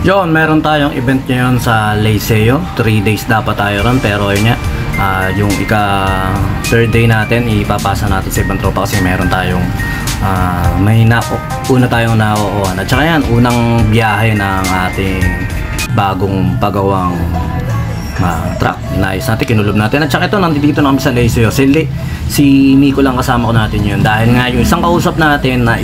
Yon, meron tayong event ngayon sa Liceo. 3 days dapat tayo ron, pero yun nga, yung third day natin, ipapasa natin sa ibang tropa kasi meron tayong una tayong nauuhan. At saka yan, unang biyahe ng ating bagong pagawang truck. Nice natin, kinulob natin. At saka ito, nandito na kami sa Liceo. Si Miko lang kasama ko natin yun. Dahil nga yung isang kausap natin na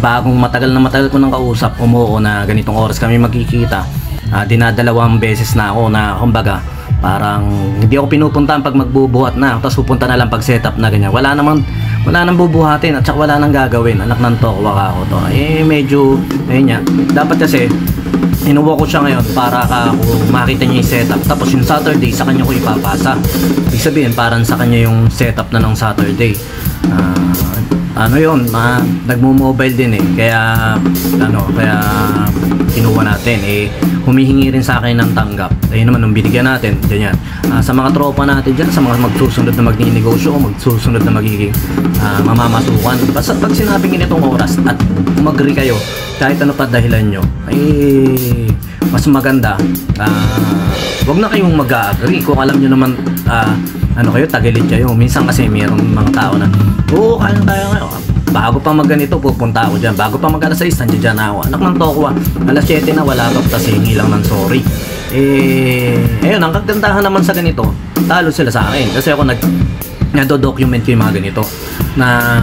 bagong matagal ko nang kausap, umuo na ganitong oras kami magkikita. Dinadalawang beses na ako na kumbaga parang hindi ako pinupuntahan pag magbubuhat na, tapos pupunta na lang pag setup na ganyan. Wala nang bubuhatin at saka wala nang gagawin. Anak ng tokwa ako to. Medyo ayun nga. Dapat kasi inuwa ko siya ngayon para makita niya yung setup. Tapos yung Saturday sa kanya ko ipapasa. Ibig sabihin parang sa kanya yung setup na ng Saturday. Nagmo-mobile din kaya kinuha natin humihingi rin sa akin ng tanggap. Ayun naman nung binigyan natin ganyan. Sa mga tropa natin dyan, sa mga magsusunod na magninegosyo o magsusunod na magiging mamamasukan, basta pag sinabing ganitong oras at mag-agree kayo kahit ano pa dahilan nyo, mas maganda wag na kayong mag-agree kung alam nyo naman kayo, tagilid kayo. Minsan kasi mayroong mga tao na kaya tayo ngayon, bago pa magganito pupunta ako dyan, bago pa mag-alas 6 nandiyan ako. Anak ng tokwa, alas 7 na wala ka, tas hingi lang ng sorry. Ayun, ang kagandahan naman sa ganito, talo sila sa akin kasi ako nado-document ko yung mga ganito na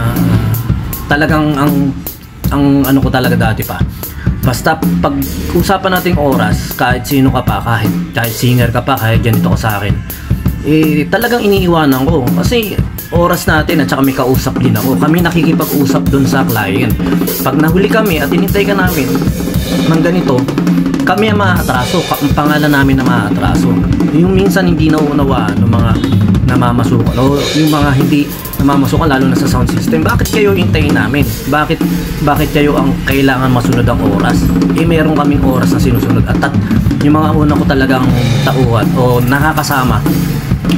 talagang ang ano ko talaga dati pa, basta pag usapan nating oras, kahit sino ka pa, kahit singer ka pa, kahit ganito ko sa akin, talagang iniiwanan ko kasi oras natin at saka may kausap din ako. Kami nakikipag-usap dun sa client. Pag nahuli kami at inintay ka namin ng ganito, kami ang maatraso, ang pangalan namin na maatraso. Yung minsan hindi nauunawaan ng mga namamasukan o yung mga hindi namamasukan, lalo na sa sound system. Bakit kayo hintayin namin? Bakit kayo ang kailangan masunod ang oras? Meron kaming oras na sinusunod at yung mga una ko talagang tauhan o nakakasama,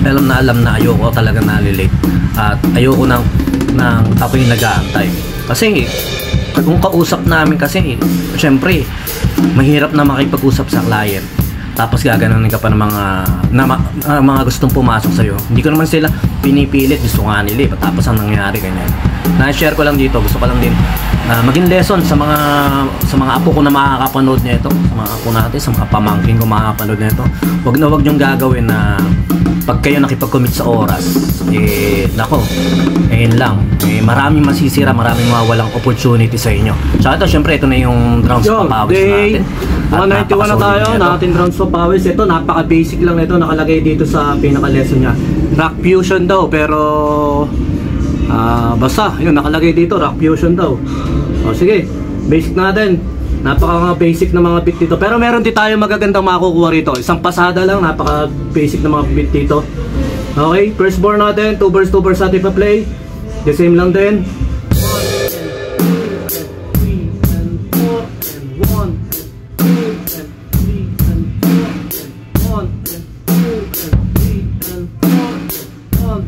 alam na ayoko talaga nalilate at ayoko nang ako yung nag-aantay kasi kung kausap namin kasi syempre mahirap na makipag-usap sa client tapos gaganunin ka pa ng mga gustong pumasok sa'yo. Hindi ko naman sila pinipilit, gusto nga nila tapos ang nangyari ganyan. Na-share ko lang dito, gusto ko lang din maging lesson sa mga apo ko na makakapanood nito, sa mga apo natin, sa mga pamangkin ko makakapanood nito. Wag niyong gagawin na pag kayo nakipag-commit sa oras, nako, ayun lang. Maraming masisira, maraming mawawalang opportunity sa inyo. Tsaka ito, syempre, ito na yung rounds of pawis natin. At 91 na tayo, natin rounds of pawis. Ito, napaka-basic lang nito, nakalagay dito sa pinaka-lesson niya. Rock fusion daw, pero basta, yun, nakalagay dito, rock fusion daw. O sige, basic natin. Napaka-basic na mga beat dito. Pero meron din tayo magagandang makukuha rito. Isang pasada lang, napaka-basic na mga beat dito. Okay, first bar natin, 2 bars natin pa-play. The same lang din. 1, 2, 3, 4, 1, 2, 3, 4, 1, 2,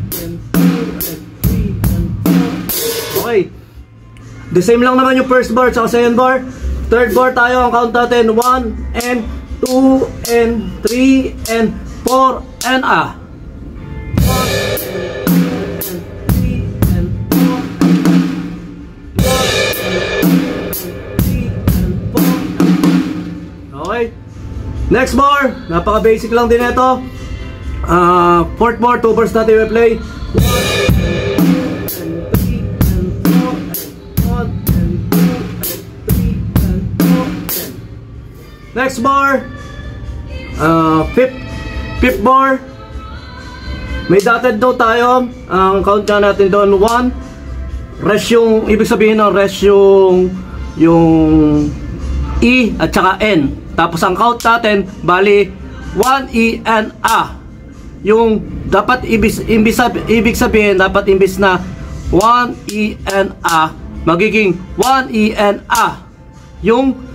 3, 4. Okay. The same lang naman yung first bar at second bar. Third bar tayo, ang count natin 1 and 2 and 3 and 4 and 1. Okay. Next bar, napaka-basic lang din ito. Fourth bar, 2 bars natin i-play. Next bar, fifth bar, may dotted note tayo. Ang count natin doon 1. Rest yung, ibig sabihin ng rest yung E at saka N. Tapos ang count natin, bali 1 E and A. Yung dapat ibig sabihin, dapat imbis na 1 E and A, magiging 1 E and A. Yung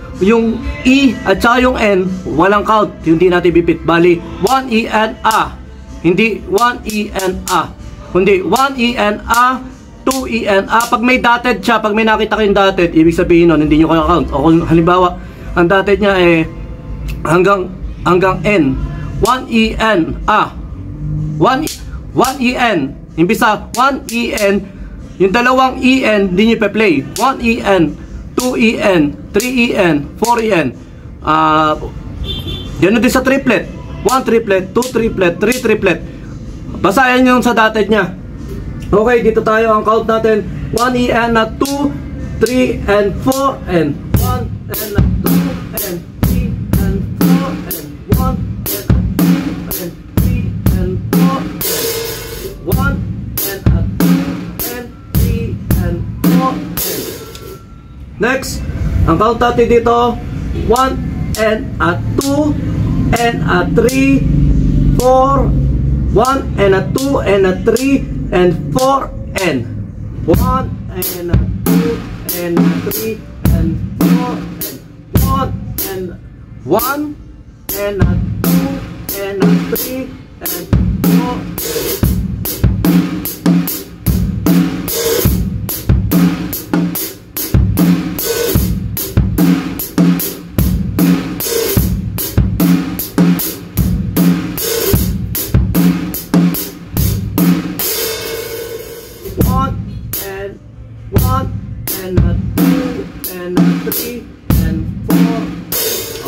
E at saka yung N, walang count, hindi natin bipit. Bali, 1 E and A. Hindi 1 E and A. Kundi 1 E and A, 2 E and A. Pag may dotted siya, pag may nakita kayong dotted, ibig sabihin nun, hindi nyo kaya count. O kung halimbawa, ang dotted niya hanggang N. 1EN A. 1EN. Imbis sa 1EN, yung dalawang EN hindi nyo pe-play. 1EN, 2EN, 3EN, 4EN. Yan din sa triplet. 1 triplet, 2 triplet, 3 triplet. Basahin nyo sa dated nya. Okay, dito tayo. Ang count natin 1EN na 2, 3, and 4, and 1, and 2, and 3, and 4, and 1, and 2, and 3, and 4, and 1, and 2, and 3, and 4, and next, ang count natin dito 1, and 2, and 3, 4, 1, and 2, and 3, and 4, and 1, and 2, and 3, and 4, and 1, and 2, and 3, and 4.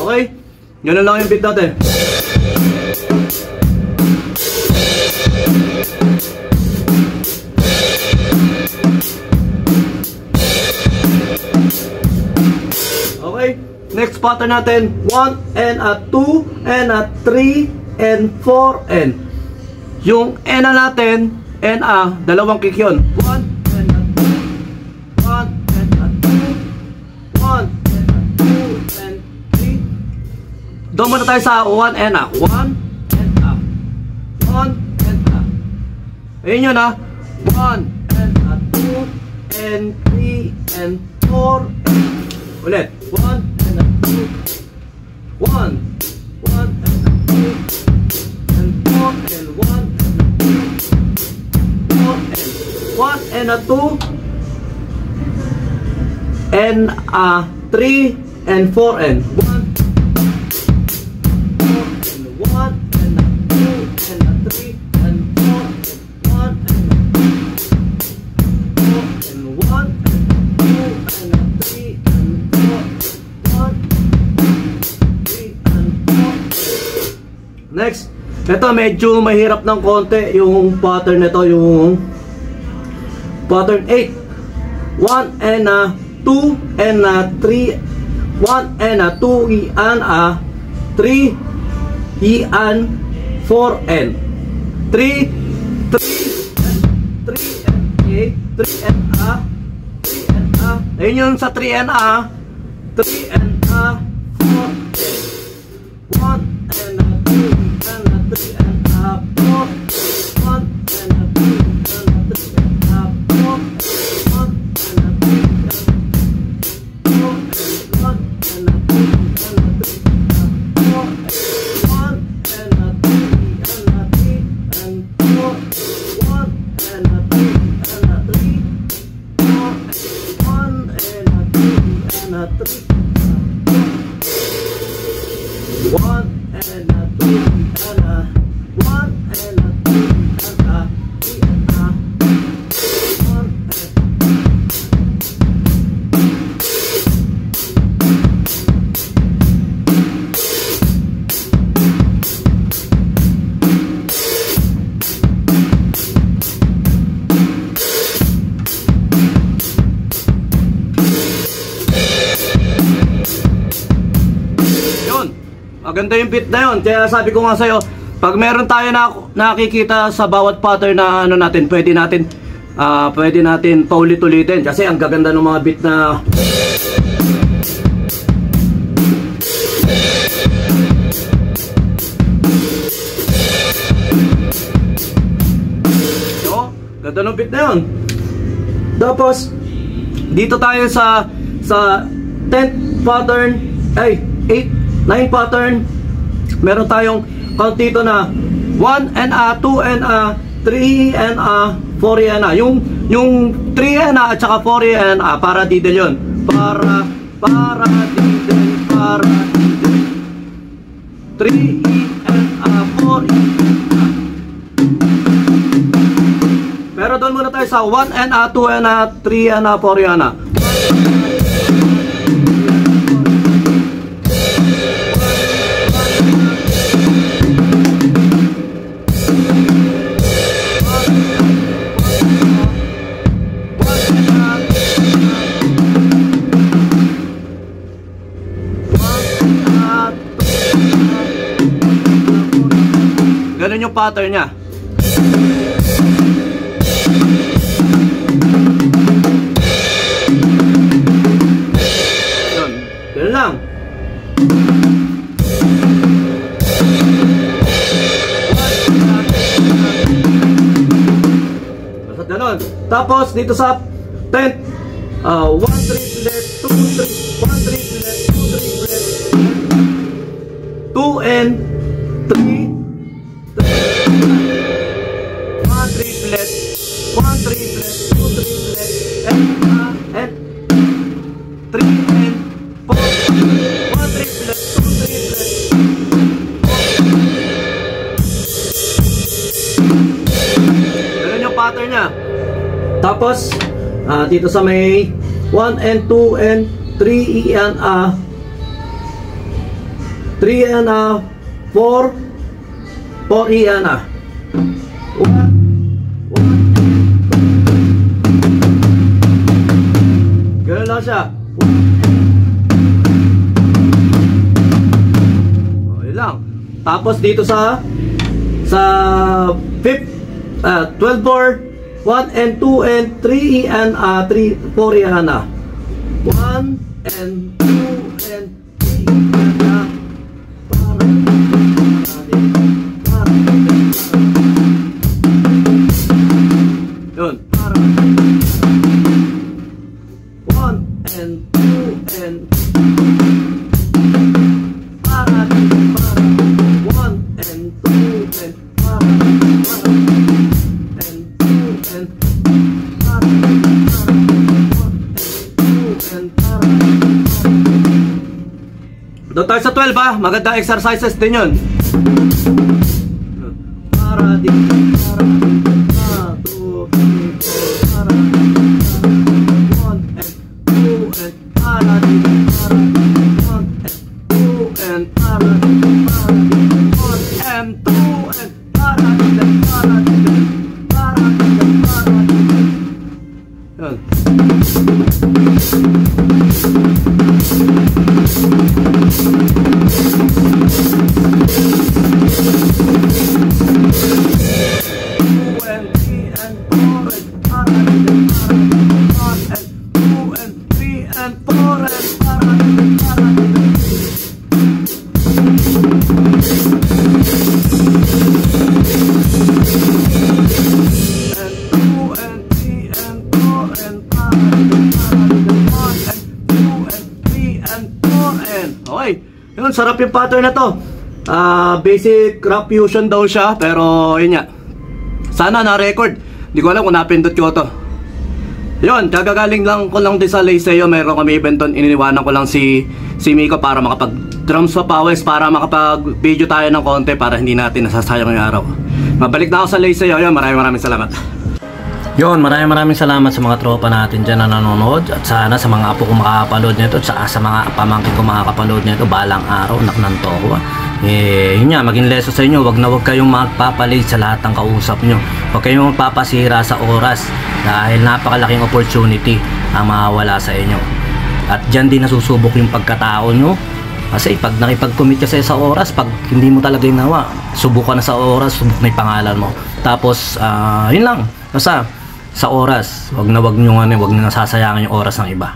Okay, yun lang yung beat natin. Okay, next pattern natin 1 and 2 and 3 and 4 and yung N natin, NA, dalawang kick yun. 1 and 2, 1 and 2, 1 and 2 and 3. Doon muna tayo sa 1 and 1 and 1 and ayun yun 1 and 2 and 3 and 4 ulit 1 and 2 1 and 2 and 4 and 1 1 and 2 and 3 and 4 and 1 next, ito medyo mahirap ng konti yung pattern nito, yung pattern 8 1 and 2 and 3 1 and 2 and 3 and 4 and 3 and 8 3 and 3 and ayun yung sa 3 and 3 and 4 1 and 2 and 3 and 4 1 and 2 and 3 and 4 1 and 2 maganda yung beat na yun. Kaya sabi ko nga sa'yo, pag meron tayo na nakikita sa bawat pattern na ano natin, pwede natin paulit-ulitin kasi ang gaganda ng mga beat na ganda ng beat na yun. Tapos dito tayo sa 10th pattern, ay 9 pattern. Meron tayong count dito na 1 and 2 and 3 and 4 and yung 3 and at saka 4 and para diddle yun. Para diddle. 3E and 4E. Pero doon muna tayo sa 1 and 2 and 3 and 4 yan. Ganun yung pattern niya. Ganun lang. Basta ganun. Tapos dito sa 10th, 1 triplet, 2 triplet, 1 triplet, 2 triplet, 2 and 3. 1 triplet, 2 triplet, and 3 and 4. 1 triplet, 2 triplet. Ganun yung pattern niya. Tapos, dito sa may 1 and 2 and 3 and 3 and 4 4E yan 1, 1. Ganun lang siya. Yun lang. Tapos dito sa 5th, 12 bar, 1 and 2 and 3E and 4E yan 1 and 2 and 3E yan yun. 1 and 2 and 1 and 2 and doon tayo sa 12 maganda exercises din yun. Para din, para 2, 3, 4, para 1 and 2 and para din, para 1 and 2 and para din, 1 and 2 and para din, para din, para din, para din. Yun. Okay, yun, sarap yung pattern na to. Basic rock fusion daw siya, pero yun nga. Sana na-record. Hindi ko alam kung napindot ko to. Yun, kagagaling lang ko lang din sa Liceo. Mayroon kami event doon. Iniwanan ko lang si Miko para makapag-drums pa pawis, para makapag-video tayo ng konti para hindi natin nasasayang yung araw. Mabalik na ako sa Liceo. Yun, maraming salamat. Yun, maraming salamat sa mga tropa natin dyan na nanonood. At sana sa mga apo ko makakapanood nito, at saka sa mga pamangkin ko makakapanood nito balang araw, naknanto ako. Yun nga, maging lesson sa inyo, wag kayong magpapalit sa lahat ng kausap nyo. Wag kayong magpapasira sa oras dahil napakalaking opportunity ang mawawala sa inyo. At dyan din nasusubok yung pagkatao nyo. Kasi pag nakipag-commit kasi sa oras, pag hindi mo talaga ginawa, subok ka na sa oras, subok na yung pangalan mo. Tapos, yun lang. Basta, sa oras, wag nyo nasasayangin yung oras ng iba.